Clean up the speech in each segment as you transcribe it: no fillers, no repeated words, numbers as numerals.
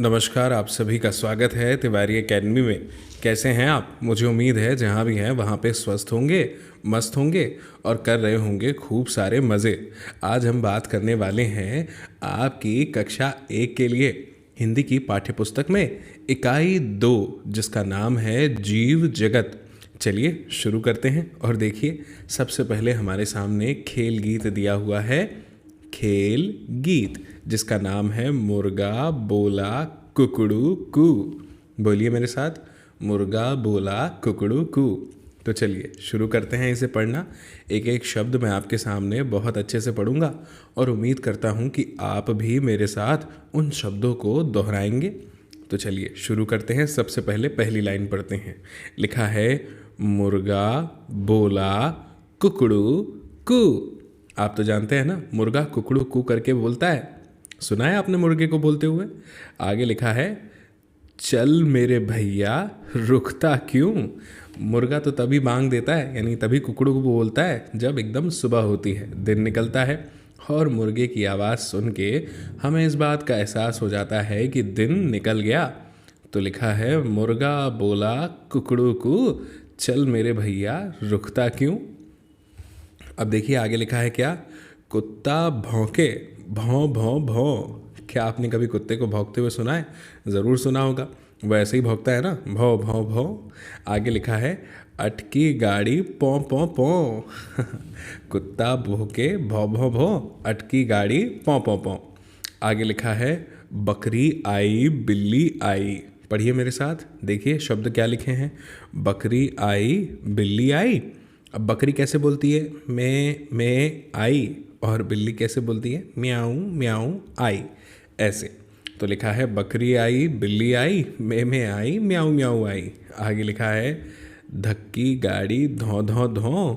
नमस्कार, आप सभी का स्वागत है तिवारी एकेडमी में। कैसे हैं आप? मुझे उम्मीद है जहाँ भी हैं वहाँ पे स्वस्थ होंगे, मस्त होंगे और कर रहे होंगे खूब सारे मज़े। आज हम बात करने वाले हैं आपकी कक्षा 1 के लिए हिंदी की पाठ्यपुस्तक में इकाई 2 जिसका नाम है जीव जगत। चलिए शुरू करते हैं और देखिए सबसे पहले हमारे सामने खेल गीत दिया हुआ है। खेल गीत जिसका नाम है मुर्गा बोला कुकड़ू कू। बोलिए मेरे साथ, मुर्गा बोला कुकड़ू कू। तो चलिए शुरू करते हैं इसे पढ़ना। एक एक शब्द मैं आपके सामने बहुत अच्छे से पढ़ूंगा और उम्मीद करता हूं कि आप भी मेरे साथ उन शब्दों को दोहराएंगे। तो चलिए शुरू करते हैं। सबसे पहले पहली लाइन पढ़ते हैं। लिखा है मुर्गा बोला कुकड़ू कू। आप तो जानते हैं ना, मुर्गा कुकड़ू कू करके बोलता है। सुना है आपने मुर्गे को बोलते हुए? आगे लिखा है चल मेरे भैया रुकता क्यों। मुर्गा तो तभी बांग देता है, यानी तभी कुकड़ू को बोलता है जब एकदम सुबह होती है, दिन निकलता है। और मुर्गे की आवाज़ सुन के हमें इस बात का एहसास हो जाता है कि दिन निकल गया। तो लिखा है मुर्गा बोला कुकड़ू को चल मेरे भैया रुकता क्यों। अब देखिए आगे लिखा है क्या, कुत्ता भौंके भौं भौं भौं। क्या आपने कभी कुत्ते को भौंकते हुए सुना है? ज़रूर सुना होगा, वो ऐसे ही भौंकता है ना, भौं भौं भौं। आगे लिखा है अटकी गाड़ी पौं पौं पौं। कुत्ता भौंके भौं भौं भौं, अटकी गाड़ी पौं पौं पौं। आगे लिखा है बकरी आई बिल्ली आई। पढ़िए मेरे साथ, देखिए शब्द क्या लिखे हैं। बकरी आई बिल्ली आई। अब बकरी कैसे बोलती है? मैं आई। और बिल्ली कैसे बोलती है? म्याऊं म्याऊं आई। ऐसे तो लिखा है बकरी आई बिल्ली आई, मैं आई म्याऊं म्याऊं आई। आगे लिखा है धक्की गाड़ी धौं धौं धौं,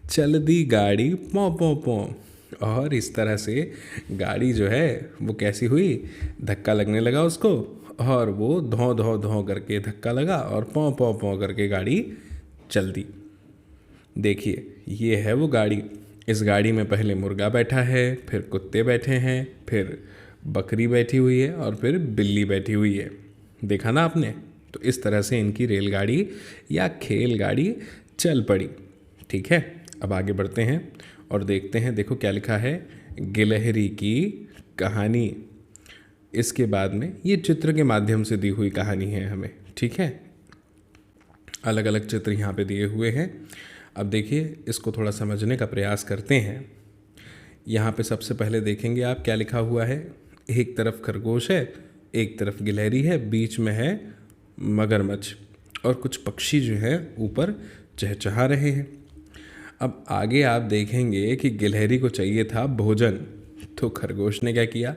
चल दी गाड़ी पौं पौं पौं। और इस तरह से गाड़ी जो है वो कैसी हुई, धक्का लगने लगा उसको और वो धौं धौं धौं करके धक्का लगा और पौं पौं पौं करके गाड़ी चल दी। देखिए ये है वो गाड़ी। इस गाड़ी में पहले मुर्गा बैठा है, फिर कुत्ते बैठे हैं, फिर बकरी बैठी हुई है और फिर बिल्ली बैठी हुई है। देखा ना आपने? तो इस तरह से इनकी रेलगाड़ी या खेल गाड़ी चल पड़ी। ठीक है, अब आगे बढ़ते हैं और देखते हैं। देखो क्या लिखा है, गिलहरी की कहानी। इसके बाद में ये चित्र के माध्यम से दी हुई कहानी है हमें। ठीक है, अलग अलग चित्र यहाँ पे दिए हुए हैं। अब देखिए इसको थोड़ा समझने का प्रयास करते हैं। यहाँ पे सबसे पहले देखेंगे आप क्या लिखा हुआ है। एक तरफ खरगोश है, एक तरफ गिलहरी है, बीच में है मगरमच्छ और कुछ पक्षी जो हैं ऊपर चहचहा रहे हैं। अब आगे आप देखेंगे कि गिलहरी को चाहिए था भोजन, तो खरगोश ने क्या किया,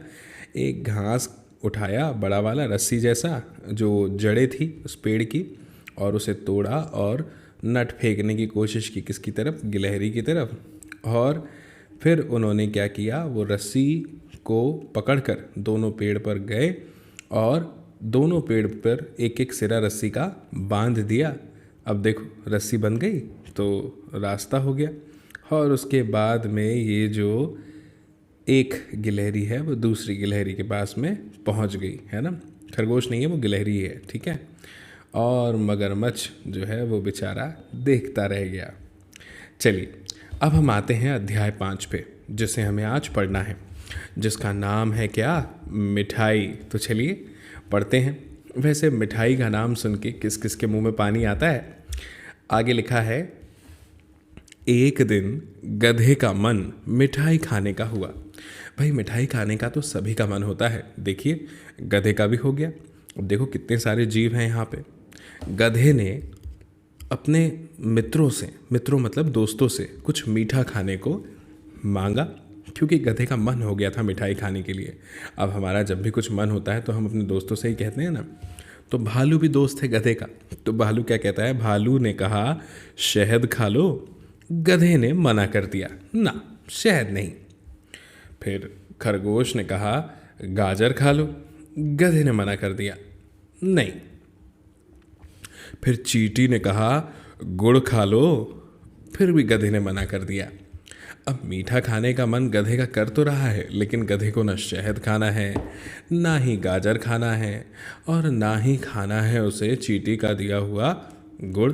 एक घास उठाया बड़ा वाला रस्सी जैसा जो जड़ें थी उस पेड़ की, और उसे तोड़ा और नट फेंकने की कोशिश की। किसकी तरफ? गिलहरी की तरफ। और फिर उन्होंने क्या किया, वो रस्सी को पकड़कर दोनों पेड़ पर गए और दोनों पेड़ पर एक एक सिरा रस्सी का बांध दिया। अब देखो रस्सी बन गई तो रास्ता हो गया। और उसके बाद में ये जो एक गिलहरी है वो दूसरी गिलहरी के पास में पहुंच गई, है ना। खरगोश नहीं है, वो गिलहरी है। ठीक है, और मगरमच्छ जो है वो बेचारा देखता रह गया। चलिए अब हम आते हैं अध्याय 5 पे, जिसे हमें आज पढ़ना है, जिसका नाम है क्या, मिठाई। तो चलिए पढ़ते हैं। वैसे मिठाई का नाम सुन के किस किस के मुंह में पानी आता है? आगे लिखा है एक दिन गधे का मन मिठाई खाने का हुआ। भाई मिठाई खाने का तो सभी का मन होता है। देखिए गधे का भी हो गया। अब देखो कितने सारे जीव हैं यहाँ पे। गधे ने अपने मित्रों से, मित्रों मतलब दोस्तों से, कुछ मीठा खाने को मांगा, क्योंकि गधे का मन हो गया था मिठाई खाने के लिए। अब हमारा जब भी कुछ मन होता है तो हम अपने दोस्तों से ही कहते हैं ना। तो भालू भी दोस्त है गधे का। तो भालू क्या कहता है, भालू ने कहा शहद खा लो। गधे ने मना कर दिया, ना शहद नहीं। फिर खरगोश ने कहा गाजर खा लो। गधे ने मना कर दिया, नहीं। फिर चींटी ने कहा गुड़ खा लो। फिर भी गधे ने मना कर दिया। अब मीठा खाने का मन गधे का कर तो रहा है, लेकिन गधे को ना शहद खाना है, ना ही गाजर खाना है, और ना ही खाना है उसे चींटी का दिया हुआ गुड़।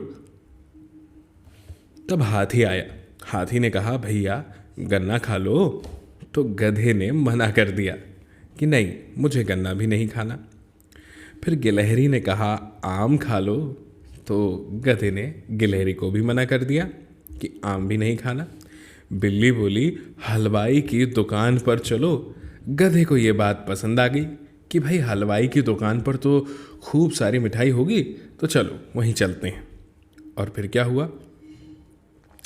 तब हाथी आया। हाथी ने कहा, भैया गन्ना खा लो। तो गधे ने मना कर दिया कि नहीं, मुझे गन्ना भी नहीं खाना। फिर गिलहरी ने कहा, आम खा लो। तो गधे ने गिलहरी को भी मना कर दिया कि आम भी नहीं खाना। बिल्ली बोली, हलवाई की दुकान पर चलो। गधे को ये बात पसंद आ गई कि भाई हलवाई की दुकान पर तो खूब सारी मिठाई होगी, तो चलो वहीं चलते हैं। और फिर क्या हुआ,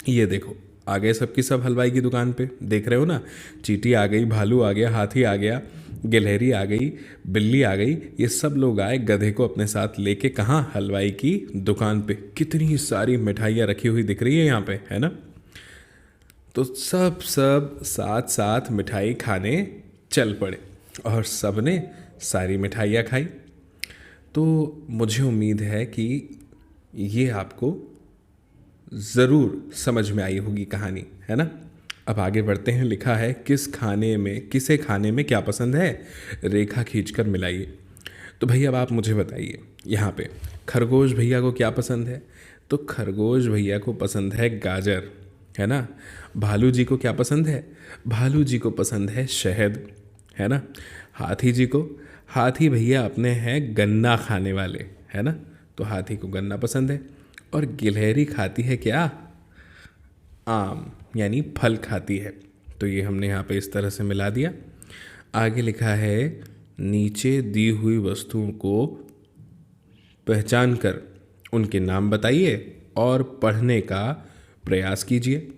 ये देखो, आ गए सबकी सब हलवाई की दुकान पे। देख रहे हो ना, चींटी आ गई, भालू आ गया, हाथी आ गया, गिलहरी आ गई, बिल्ली आ गई। ये सब लोग आए गधे को अपने साथ लेके। कहाँ? हलवाई की दुकान पे। कितनी सारी मिठाइयाँ रखी हुई दिख रही है यहाँ पे, है ना। तो सब साथ साथ मिठाई खाने चल पड़े और सब ने सारी मिठाइयाँ खाई। तो मुझे उम्मीद है कि ये आपको ज़रूर समझ में आई होगी कहानी, है ना। अब आगे बढ़ते हैं। लिखा है, किसे खाने में क्या पसंद है, रेखा खींचकर मिलाइए। तो भैया अब आप मुझे बताइए, यहाँ पे खरगोश भैया को क्या पसंद है। तो खरगोश भैया को पसंद है गाजर, है ना। भालू जी को क्या पसंद है, भालू जी को पसंद है शहद, है ना। हाथी भैया अपने हैं गन्ना खाने वाले, है ना। तो हाथी को गन्ना पसंद है। और गिलहरी खाती है क्या, आम, यानी फल खाती है। तो ये हमने यहाँ पे इस तरह से मिला दिया। आगे लिखा है, नीचे दी हुई वस्तुओं को पहचान कर उनके नाम बताइए और पढ़ने का प्रयास कीजिए।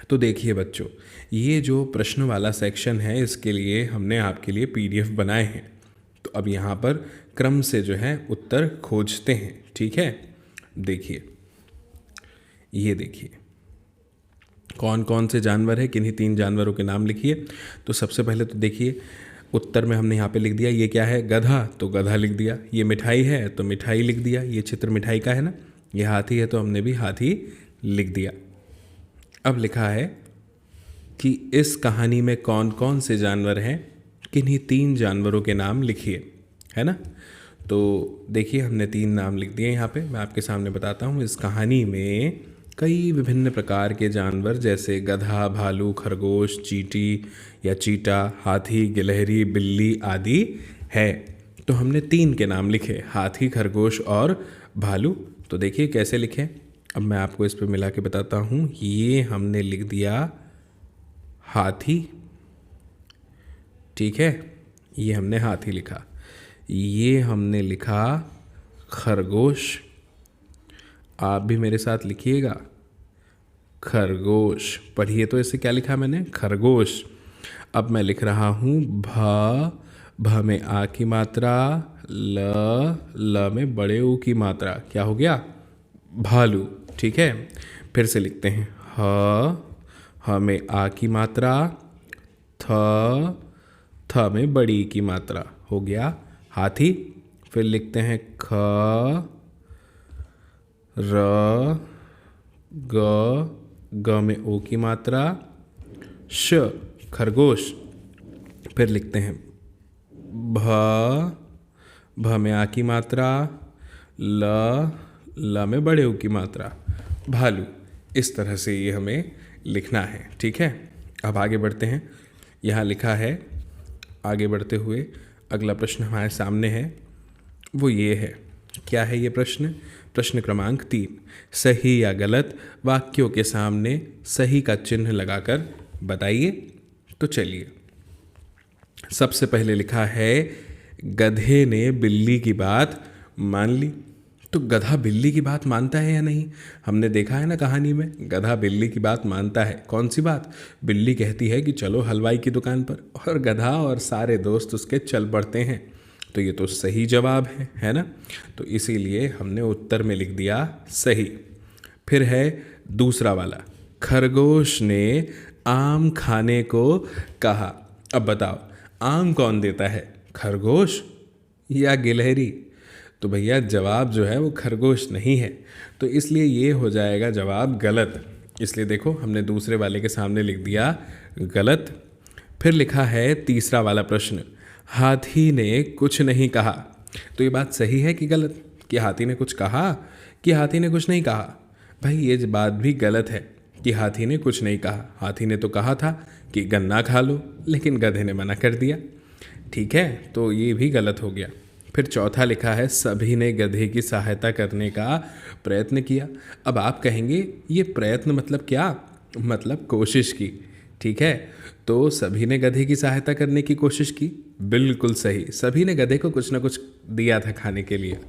तो देखिए बच्चों, ये जो प्रश्न वाला सेक्शन है, इसके लिए हमने आपके लिए पीडीएफ बनाए हैं। तो अब यहाँ पर क्रम से जो है उत्तर खोजते हैं, ठीक है। देखिए, ये देखिए कौन कौन से जानवर है, किन्हीं 3 जानवरों के नाम लिखिए। तो सबसे पहले तो देखिए, उत्तर में हमने यहाँ पे लिख दिया, ये क्या है, गधा, तो गधा लिख दिया। ये मिठाई है तो मिठाई लिख दिया, ये चित्र मिठाई का है ना। ये हाथी है तो हमने भी हाथी लिख दिया। अब लिखा है कि इस कहानी में कौन कौन से जानवर हैं, किन्हीं 3 जानवरों के नाम लिखिए, है ना। तो देखिए, हमने 3 नाम लिख दिए यहाँ पे। मैं आपके सामने बताता हूँ। इस कहानी में कई विभिन्न प्रकार के जानवर, जैसे गधा, भालू, खरगोश, चींटी या चीटा, हाथी, गिलहरी, बिल्ली आदि है। तो हमने 3 के नाम लिखे, हाथी, खरगोश और भालू। तो देखिए कैसे लिखें। अब मैं आपको इस पे मिला के बताता हूँ। ये हमने लिख दिया हाथी, ठीक है, ये हमने हाथी लिखा। ये हमने लिखा खरगोश, आप भी मेरे साथ लिखिएगा, खरगोश। पढ़िए तो इसे क्या लिखा मैंने, खरगोश। अब मैं लिख रहा हूँ भ में आ की मात्रा, ल में बड़े ऊ की मात्रा, क्या हो गया, भालू, ठीक है। फिर से लिखते हैं, ह में आ की मात्रा, थ में बड़ी की मात्रा, हो गया हाथी। फिर लिखते हैं ख, र, ग में ओ की मात्रा, श, खरगोश। फिर लिखते हैं भ में आ की मात्रा, ल में बड़े ऊ की मात्रा, भालू। इस तरह से ये हमें लिखना है, ठीक है। अब आगे बढ़ते हैं। यहाँ लिखा है, आगे बढ़ते हुए अगला प्रश्न हमारे सामने है, वो ये है। क्या है ये प्रश्न? प्रश्न क्रमांक 3, सही या गलत वाक्यों के सामने सही का चिन्ह लगाकर बताइए। तो चलिए, सबसे पहले लिखा है, गधे ने बिल्ली की बात मान ली। तो गधा बिल्ली की बात मानता है या नहीं? हमने देखा है ना कहानी में, गधा बिल्ली की बात मानता है। कौन सी बात? बिल्ली कहती है कि चलो हलवाई की दुकान पर, और गधा और सारे दोस्त उसके चल पड़ते हैं। तो ये तो सही जवाब है ना। तो इसीलिए हमने उत्तर में लिख दिया सही। फिर है दूसरा वाला, खरगोश ने आम खाने को कहा। अब बताओ, आम कौन देता है, खरगोश या गिलहरी? तो भैया जवाब जो है वो खरगोश नहीं है, तो इसलिए ये हो जाएगा जवाब गलत। इसलिए देखो हमने दूसरे वाले के सामने लिख दिया गलत। फिर लिखा है तीसरा वाला प्रश्न, हाथी ने कुछ नहीं कहा। तो ये बात सही है कि गलत, कि हाथी ने कुछ कहा कि हाथी ने कुछ नहीं कहा? भाई ये बात भी गलत है कि हाथी ने कुछ नहीं कहा। हाथी ने तो कहा था कि गन्ना खा लो, लेकिन गधे ने मना कर दिया। ठीक है, तो ये भी गलत हो गया। फिर चौथा लिखा है, सभी ने गधे की सहायता करने का प्रयत्न किया। अब आप कहेंगे ये प्रयत्न मतलब क्या? मतलब कोशिश की। ठीक है, तो सभी ने गधे की सहायता करने की कोशिश की, बिल्कुल सही। सभी ने गधे को कुछ ना कुछ दिया था खाने के लिए,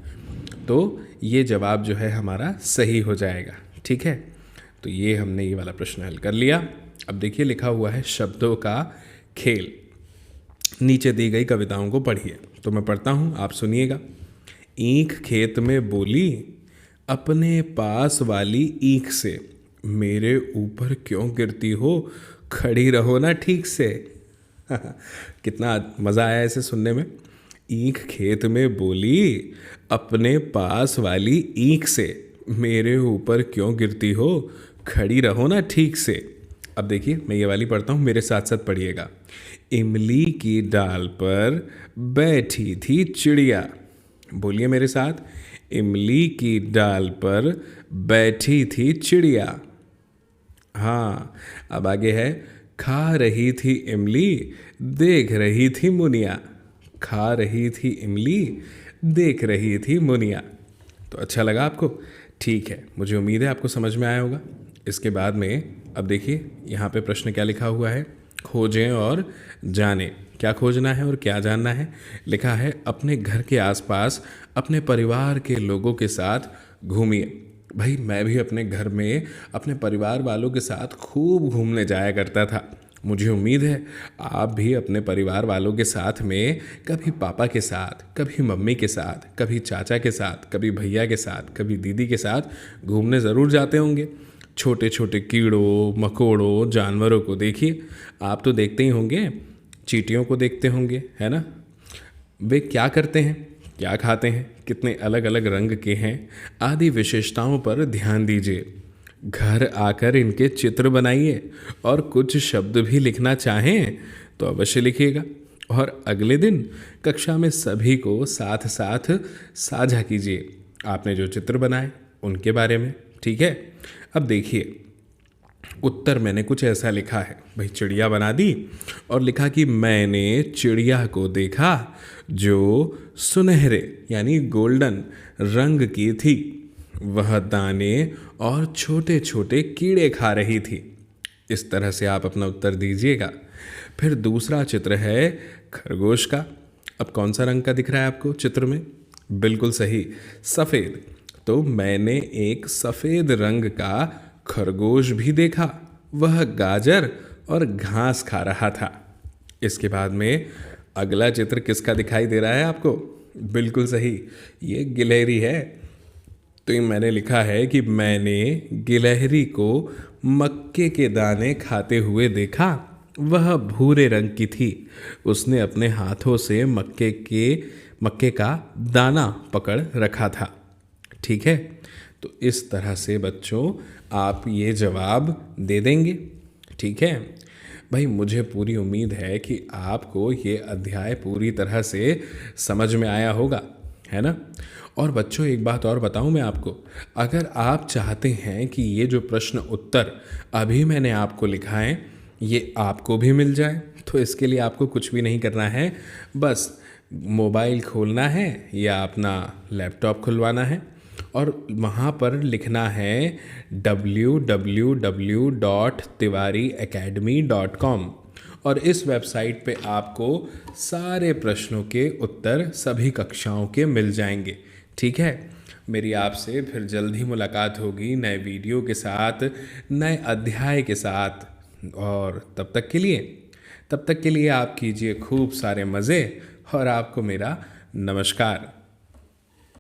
तो ये जवाब जो है हमारा सही हो जाएगा। ठीक है, तो ये हमने ये वाला प्रश्न हल कर लिया। अब देखिए लिखा हुआ है शब्दों का खेल। नीचे दी गई कविताओं को पढ़िए। तो मैं पढ़ता हूँ, आप सुनिएगा। ईख खेत में बोली, अपने पास वाली ईख से, मेरे ऊपर क्यों गिरती हो, खड़ी रहो ना ठीक से। कितना मज़ा आया इसे सुनने में। ईख खेत में बोली, अपने पास वाली ईख से, मेरे ऊपर क्यों गिरती हो, खड़ी रहो ना ठीक से। अब देखिए मैं ये वाली पढ़ता हूँ, मेरे साथ साथ पढ़िएगा। इमली की डाल पर बैठी थी चिड़िया। बोलिए मेरे साथ, इमली की डाल पर बैठी थी चिड़िया। हाँ, अब आगे है, खा रही थी इमली, देख रही थी मुनिया। खा रही थी इमली, देख रही थी मुनिया। तो अच्छा लगा आपको? ठीक है, मुझे उम्मीद है आपको समझ में आया होगा। इसके बाद में अब देखिए यहाँ पे प्रश्न क्या लिखा हुआ है, खोजें और जानें। क्या खोजना है और क्या जानना है? लिखा है, अपने घर के आसपास अपने परिवार के लोगों के साथ घूमिए। भाई मैं भी अपने घर में अपने परिवार वालों के साथ खूब घूमने जाया करता था। मुझे उम्मीद है आप भी अपने परिवार वालों के साथ में कभी पापा के साथ, कभी मम्मी के साथ, कभी चाचा के साथ, कभी भैया के साथ, कभी दीदी के साथ घूमने ज़रूर जाते होंगे। छोटे छोटे कीड़ों मकोड़ों जानवरों को देखिए। आप तो देखते ही होंगे, चींटियों को देखते होंगे, है ना? वे क्या करते हैं, क्या खाते हैं, कितने अलग अलग रंग के हैं, आदि विशेषताओं पर ध्यान दीजिए। घर आकर इनके चित्र बनाइए और कुछ शब्द भी लिखना चाहें तो अवश्य लिखिएगा। और अगले दिन कक्षा में सभी को साथ साथ साझा कीजिए आपने जो चित्र बनाए उनके बारे में। ठीक है, अब देखिए उत्तर मैंने कुछ ऐसा लिखा है। भाई चिड़िया बना दी और लिखा कि मैंने चिड़िया को देखा जो सुनहरे यानी गोल्डन रंग की थी, वह दाने और छोटे छोटे कीड़े खा रही थी। इस तरह से आप अपना उत्तर दीजिएगा। फिर दूसरा चित्र है खरगोश का। अब कौन सा रंग का दिख रहा है आपको चित्र में? बिल्कुल सही, सफ़ेद। तो मैंने एक सफ़ेद रंग का खरगोश भी देखा, वह गाजर और घास खा रहा था। इसके बाद में अगला चित्र किसका दिखाई दे रहा है आपको? बिल्कुल सही, ये गिलहरी है। तो ये मैंने लिखा है कि मैंने गिलहरी को मक्के के दाने खाते हुए देखा, वह भूरे रंग की थी। उसने अपने हाथों से मक्के का दाना पकड़ रखा था। ठीक है, तो इस तरह से बच्चों आप ये जवाब दे देंगे। ठीक है भाई, मुझे पूरी उम्मीद है कि आपको ये अध्याय पूरी तरह से समझ में आया होगा, है ना? और बच्चों एक बात और बताऊं मैं आपको, अगर आप चाहते हैं कि ये जो प्रश्न उत्तर अभी मैंने आपको लिखा है ये आपको भी मिल जाए, तो इसके लिए आपको कुछ भी नहीं करना है। बस मोबाइल खोलना है या अपना लैपटॉप खुलवाना है और वहाँ पर लिखना है www.tiwariacademy.com और इस वेबसाइट पे आपको सारे प्रश्नों के उत्तर सभी कक्षाओं के मिल जाएंगे। ठीक है, मेरी आपसे फिर जल्द ही मुलाकात होगी नए वीडियो के साथ, नए अध्याय के साथ। और तब तक के लिए आप कीजिए खूब सारे मज़े और आपको मेरा नमस्कार।